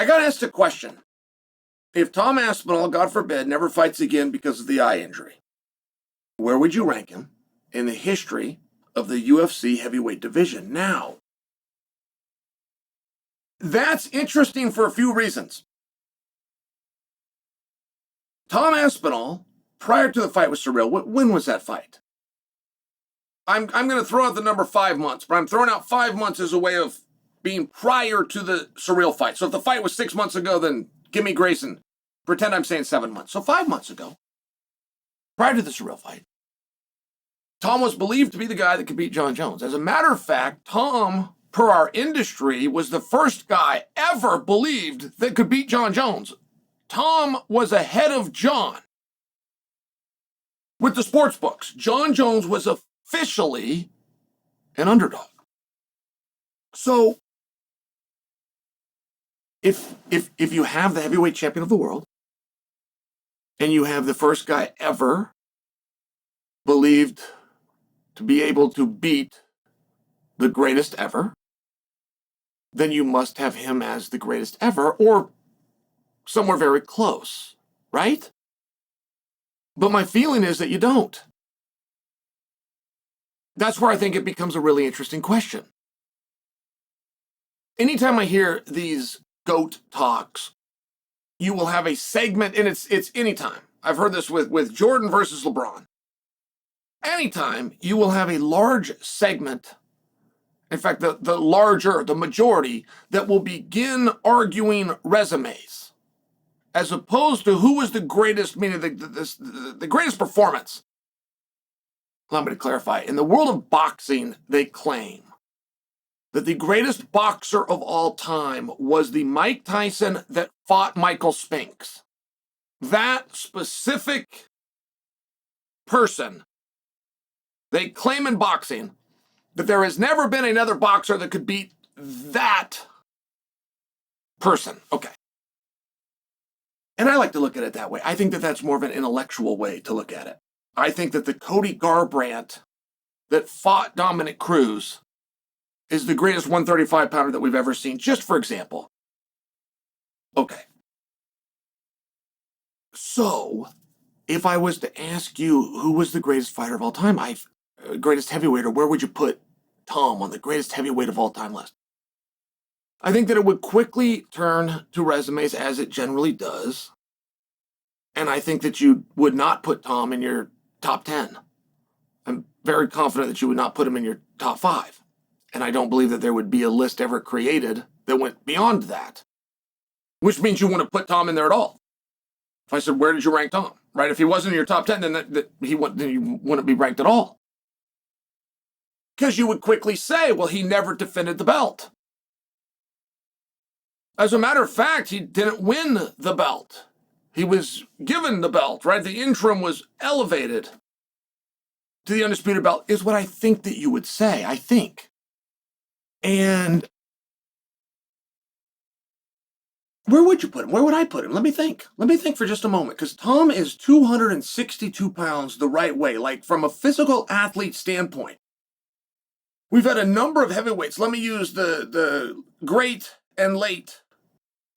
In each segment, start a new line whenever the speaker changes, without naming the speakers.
I got asked a question. If Tom Aspinall, God forbid, never fights again because of the eye injury, where would you rank him in the history of the UFC heavyweight division? Now, that's interesting for a few reasons. Tom Aspinall, prior to the fight with Chael, when was that fight? I'm going to throw out the number 5 months, but I'm throwing out 5 months as a way of being prior to the Chael fight. So if the fight was 6 months ago, then give me grace and pretend I'm saying 7 months. So 5 months ago, prior to the Chael fight, Tom was believed to be the guy that could beat Jon Jones. As a matter of fact, Tom, per our industry, was the first guy ever believed that could beat Jon Jones. Tom was ahead of Jon with the sportsbooks. Jon Jones was officially an underdog. So if you have the heavyweight champion of the world and you have the first guy ever believed to be able to beat the greatest ever, then you must have him as the greatest ever or somewhere very close, right? But my feeling is that you don't. That's where I think it becomes a really interesting question. Anytime I hear these GOAT talks, you will have a segment, and it's anytime. I've heard this with Jordan versus LeBron. Anytime you will have a large segment, in fact, the majority, that will begin arguing resumes, as opposed to who was the greatest, meaning the greatest performance. Allow me to clarify. In the world of boxing, they claim that the greatest boxer of all time was the Mike Tyson that fought Michael Spinks. That specific person, they claim in boxing that there has never been another boxer that could beat that person. Okay. And I like to look at it that way. I think that that's more of an intellectual way to look at it. I think that the Cody Garbrandt that fought Dominic Cruz is the greatest 135-pounder that we've ever seen, just for example. Okay. So, if I was to ask you who was the greatest fighter of all time, greatest heavyweight, or where would you put Tom on the greatest heavyweight of all time list? I think that it would quickly turn to resumes, as it generally does. And I think that you would not put Tom in your top 10. I'm very confident that you would not put him in your top 5. And I don't believe that there would be a list ever created that went beyond that, which means you wouldn't put Tom in there at all. If I said, where did you rank Tom? Right? If he wasn't in your top 10, then you wouldn't be ranked at all. Because you would quickly say, well, he never defended the belt. As a matter of fact, he didn't win the belt. He was given the belt, right? The interim was elevated to the undisputed belt, is what I think that you would say, I think. And where would you put him? Where would I put him? Let me think. Let me think for just a moment, because Tom is 262 pounds the right way, like from a physical athlete standpoint. We've had a number of heavyweights. Let me use the great and late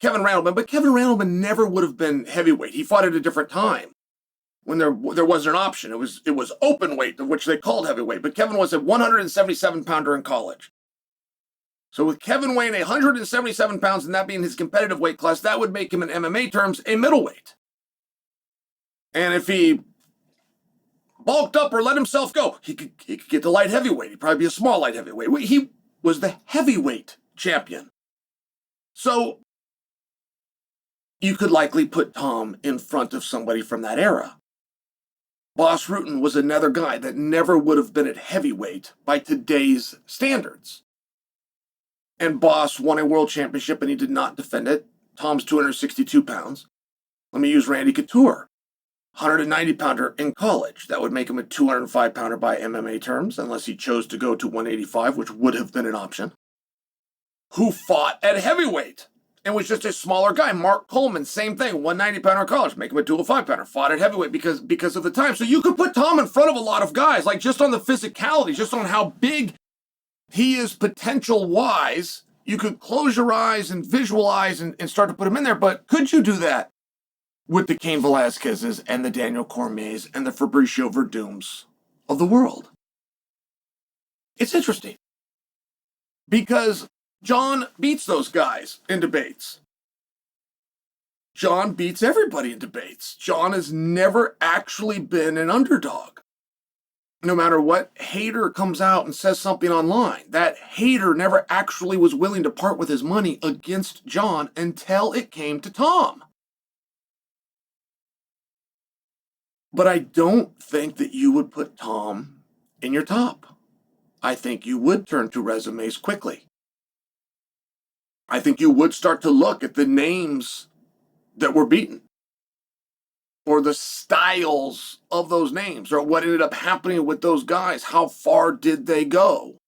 Kevin Randleman, but Kevin Randleman never would have been heavyweight. He fought at a different time when there wasn't an option. It was open weight, which they called heavyweight, but Kevin was a 177-pounder in college. So with Kevin weighing 177 pounds and that being his competitive weight class, that would make him in MMA terms a middleweight. And if he bulked up or let himself go, he could get to light heavyweight. He'd probably be a small light heavyweight. He was the heavyweight champion. So you could likely put Tom in front of somebody from that era. Boss Rutten was another guy that never would have been at heavyweight by today's standards. And Boss won a world championship and he did not defend it. Tom's 262 pounds. Let me use Randy Couture, 190-pounder in college. That would make him a 205-pounder by MMA terms, unless he chose to go to 185, which would have been an option. Who fought at heavyweight and was just a smaller guy. Mark Coleman, same thing, 190-pounder in college, make him a 205-pounder. Fought at heavyweight because of the time. So you could put Tom in front of a lot of guys, like just on the physicality, just on how big he is potential-wise. You could close your eyes and visualize and start to put him in there, but could you do that with the Cain Velasquez's and the Daniel Cormiers and the Fabricio Verdums of the world? It's interesting because Jon beats those guys in debates. Jon beats everybody in debates. Jon has never actually been an underdog. No matter what hater comes out and says something online, that hater never actually was willing to part with his money against Jon until it came to Tom. But I don't think that you would put Tom in your top. I think you would turn to resumes quickly. I think you would start to look at the names that were beaten, or the styles of those names, or what ended up happening with those guys. How far did they go?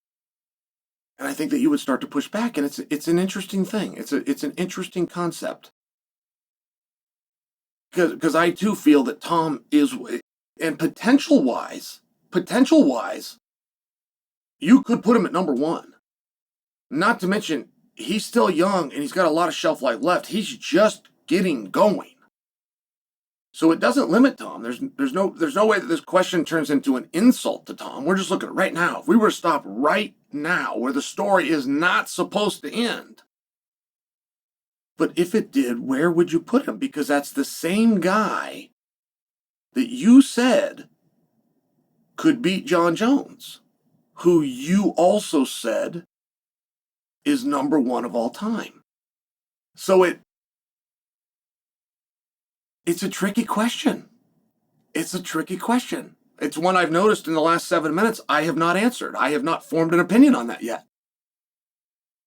And I think that you would start to push back, and it's an interesting thing. It's an interesting concept. Because I too feel that Tom is, and potential wise, you could put him at number one. Not to mention, he's still young and he's got a lot of shelf life left. He's just getting going. So it doesn't limit Tom. There's no way that this question turns into an insult to Tom. We're just looking at right now. If we were to stop right now where the story is not supposed to end, but if it did, where would you put him? Because that's the same guy that you said could beat Jon Jones, who you also said is number one of all time. So it's a tricky question. It's a tricky question. It's one I've noticed in the last 7 minutes I have not answered. I have not formed an opinion on that yet.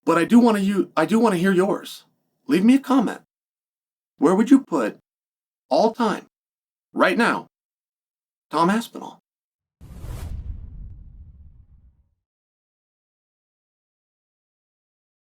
But I do want to hear yours. Leave me a comment. Where would you put all time, right now, Tom Aspinall?